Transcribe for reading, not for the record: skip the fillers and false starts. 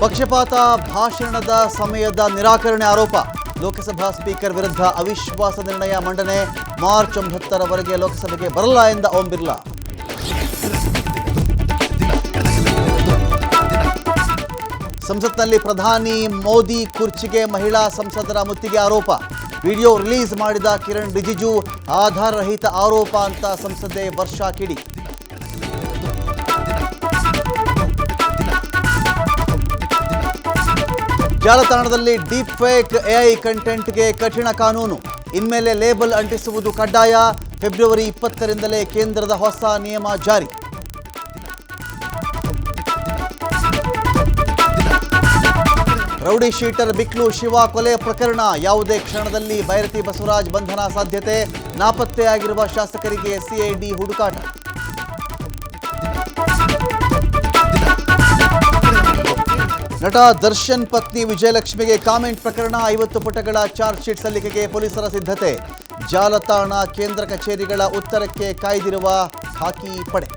ಪಕ್ಷಪಾತ ಭಾಷಣದ ಸಮಯದ ನಿರಾಕರಣೆ ಆರೋಪ. ಲೋಕಸಭಾ ಸ್ಪೀಕರ್ ವಿರುದ್ಧ ಅವಿಶ್ವಾಸ ನಿರ್ಣಯ ಮಂಡನೆ. ಮಾರ್ಚ್ 9ರವರೆಗೆ ಲೋಕಸಭೆಗೆ ಬರಲ್ಲ ಎಂದ ಓಂ ಬಿರ್ಲಾ. ಸಂಸತ್ನಲ್ಲಿ ಪ್ರಧಾನಿ ಮೋದಿ ಕುರ್ಚಿಗೆ ಮಹಿಳಾ ಸಂಸದರ ಮುತ್ತಿಗೆ ಆರೋಪ. ವಿಡಿಯೋ ರಿಲೀಸ್ ಮಾಡಿದ ಕಿರಣ್ ರಿಜಿಜು ಆಧಾರರಹಿತ ಆರೋಪ ಅಂತ ಸಂಸದೆ ವರ್ಷಾ ಕಿಡಿ. ಜಾಲತಾಣದಲ್ಲಿ ಡೀಪ್ ಫೇಕ್ ಎಐ ಕಂಟೆಂಟ್ಗೆ ಕಠಿಣ ಕಾನೂನು. ಇನ್ಮೇಲೆ ಲೇಬಲ್ ಅಂಟಿಸುವುದು ಕಡ್ಡಾಯ. ಫೆಬ್ರವರಿ 20ರಿಂದಲೇ ಕೇಂದ್ರದ ಹೊಸ ನಿಯಮ ಜಾರಿ. ರೌಡಿ ಶೀಟರ್ ಬಿಕ್ಲು ಶಿವ ಕೊಲೆ ಪ್ರಕರಣ. ಯಾವುದೇ ಕ್ಷಣದಲ್ಲಿ ಬೈರತಿ ಬಸವರಾಜ್ ಬಂಧನ ಸಾಧ್ಯತೆ. ನಾಪತ್ತೆಯಾಗಿರುವ ಶಾಸಕರಿಗೆ ಸಿಐಡಿ ಹುಡುಕಾಟ. ನಟ ದರ್ಶನ್ ಪತ್ನಿ ವಿಜಯಲಕ್ಷ್ಮಿಗೆ ಕಾಮೆಂಟ್ ಪ್ರಕರಣ. 50 ಪುಟಗಳ ಚಾರ್ಜ್ ಶೀಟ್ ಸಲ್ಲಿಕೆಗೆ ಪೊಲೀಸರ ಸಿದ್ಧತೆ. ಜಾಲತಾಣ ಕೇಂದ್ರ ಕಚೇರಿಗಳ ಉತ್ತರಕ್ಕೆ ಕಾಯ್ದಿರುವ ಖಾಕಿ ಪಡೆ.